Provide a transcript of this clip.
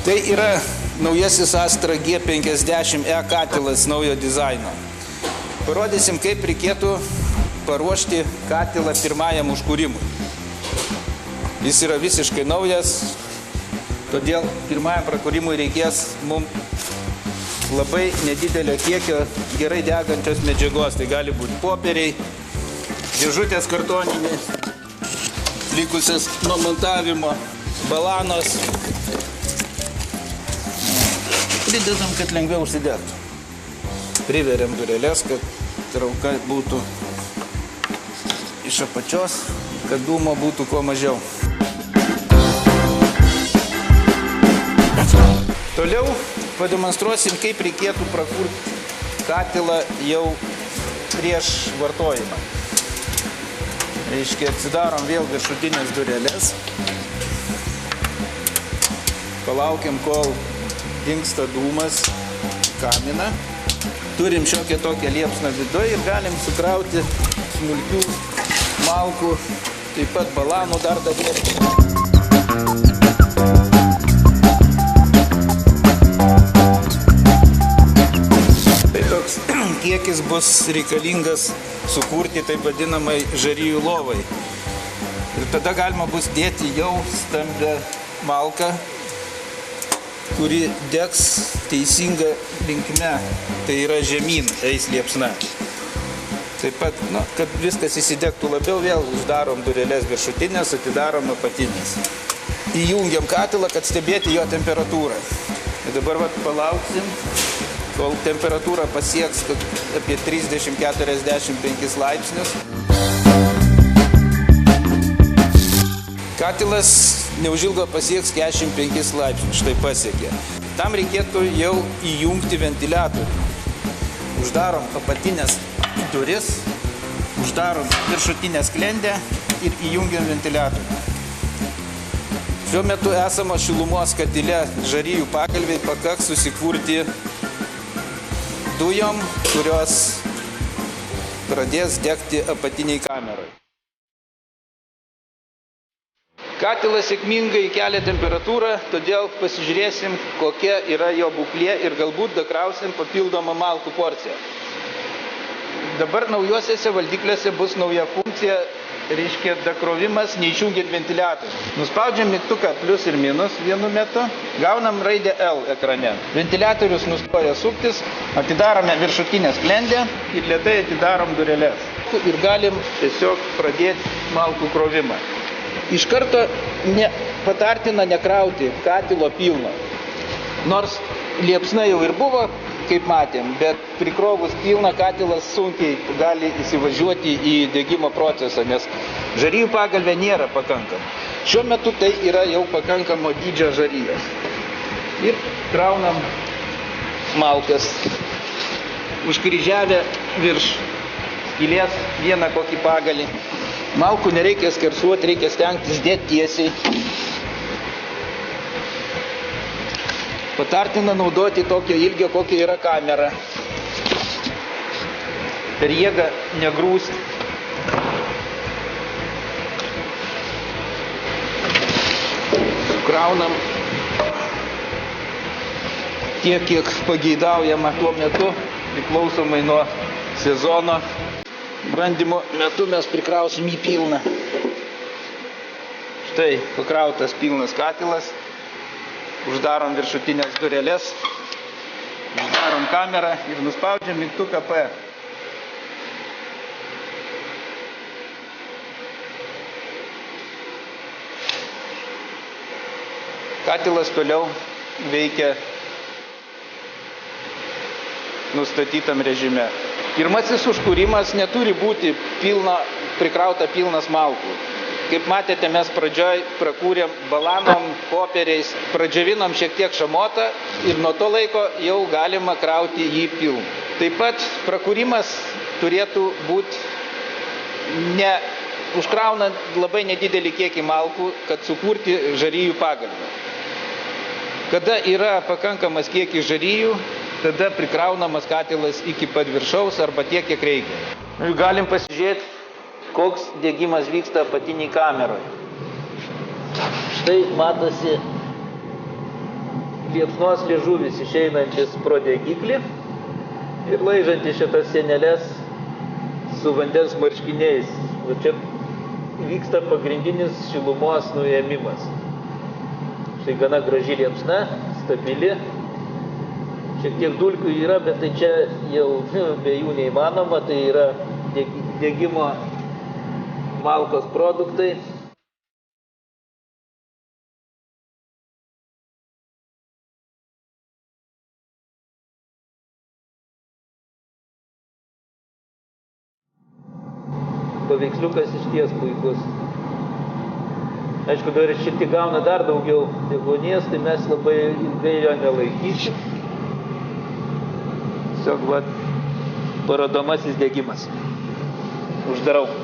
Tai yra naujasis Astra G50E katilas naujo dizaino. Parodysim, kaip reikėtų paruošti katilą pirmajam užkūrimui. Jis yra visiškai naujas, todėl pirmajam prakūrimui reikės mums labai nedidelio kiekio gerai degančios medžiagos. Tai gali būti popieriai, dėžutės kartoninės, likusias nuo montavimo, balanos. Pridedam, kad lengviau užsidėtų. Priveriam dureles, kad trauka būtų iš apačios, kad dūmo būtų kuo mažiau. Toliau pademonstruosim, kaip reikėtų prakurti katilą jau prieš vartojimą. Reiškia, atsidarom vėl viršutinės dureles. Palaukiam, kol dingsta dūmas kaminą. Turim šiokią tokią liepsną viduje ir galim sukrauti smulkių malkų, taip pat balanų dar dadėti. Tai toks kiekis bus reikalingas sukurti taip vadinamai žarijų lovai. Ir tada galima bus dėti jau stambią malką, kuri degs teisinga linkme, tai yra žemyn eis liepsna. Taip pat, kad viskas įsidegtų labiau, vėl uždarom dureles viršutinės, atidarom apatinės. Įjungiam katilą, kad stebėti jo temperatūrą. Ir dabar palauksim, kol temperatūra pasieks apie 30-45 laipsnius. Katilas neužilgo pasieks 45 laipsnius, štai pasiekė. Tam reikėtų jau įjungti ventiliatorių. Uždarom apatinės duris, uždarom viršutinę sklendę ir įjungiam ventiliatorių. Šiuo metu esamo šilumos katile žarijų pagalviai pakaks susikurti dujom, kurios pradės degti apatiniai kamerai. Katilas sėkmingai kelia temperatūrą, todėl pasižiūrėsim, kokia yra jo būklė ir galbūt dakrausim papildomą malkų porciją. Dabar naujuosiuose valdikliuose bus nauja funkcija, reiškia dakrovimas neišjungiant ventiliatorių. Nuspaudžiam mygtuką plius ir minus vienu metu, gaunam raidę L ekrane. Ventiliatorius nustoja suktis, atidarome viršutinę sklendę ir lėtai atidarom dureles. Ir galim tiesiog pradėti malkų krovimą. Iš karto patartina nekrauti katilo pilno. Nors liepsna jau ir buvo, kaip matėm, bet prikrovus pilną katilas sunkiai gali įsivažiuoti į degimo procesą, nes žarijų pagalvė nėra pakankama. Šiuo metu tai yra jau pakankamo dydžio žarijos. Ir kraunam malkas, užkryžiavę virš skylės vieną kokį pagalį. Malkų nereikia skersuoti, reikia stengtis dėti tiesiai. Patartina naudoti tokio ilgio, kokio yra kamera. Per jėgą negrūsti. Sukraunam tiek, kiek pageidaujama tuo metu, priklausomai nuo sezono. Bandymo metu mes prikrausim į pilną. Štai pakrautas pilnas katilas. Uždarom viršutinės dureles. Uždarom kamerą ir nuspaudžiam mygtuką P. Katilas toliau veikia nustatytam režime. Pirmasis užkūrimas neturi būti prikrauta pilnas malkų. Kaip matėte, mes pradžioj prakūrėm balanom, popieriais, pradžiavinom šiek tiek šamotą ir nuo to laiko jau galima krauti jį pilną. Taip pat prakūrimas turėtų būti užkraunant labai nedidelį kiekį malkų, kad sukurti žarijų pagalvę. Kada yra pakankamas kiekis žarijų, tada prikraunamas katilas iki pat viršaus arba tiek, kiek reikia. Ir galim pasižiūrėti, koks degimas vyksta apatiniai kameroje. Štai matosi liepsnos liežuvis išeinantis pro degiklį ir laižantis šitas sienelės su vandens marškiniais. Va čia vyksta pagrindinis šilumos nuėmimas. Štai gana graži liepsna, stabili. Šiek tiek dulkių yra, bet tai čia jau be jų neįmanoma, tai yra degimo malkos produktai. Paveiksliukas išties puikus. Aišku, dar šiek tiek gauna dar daugiau deguonies, tai mes labai ilgai jo nelaikysim. Tiesiog parodomasis degimas. Uždarau.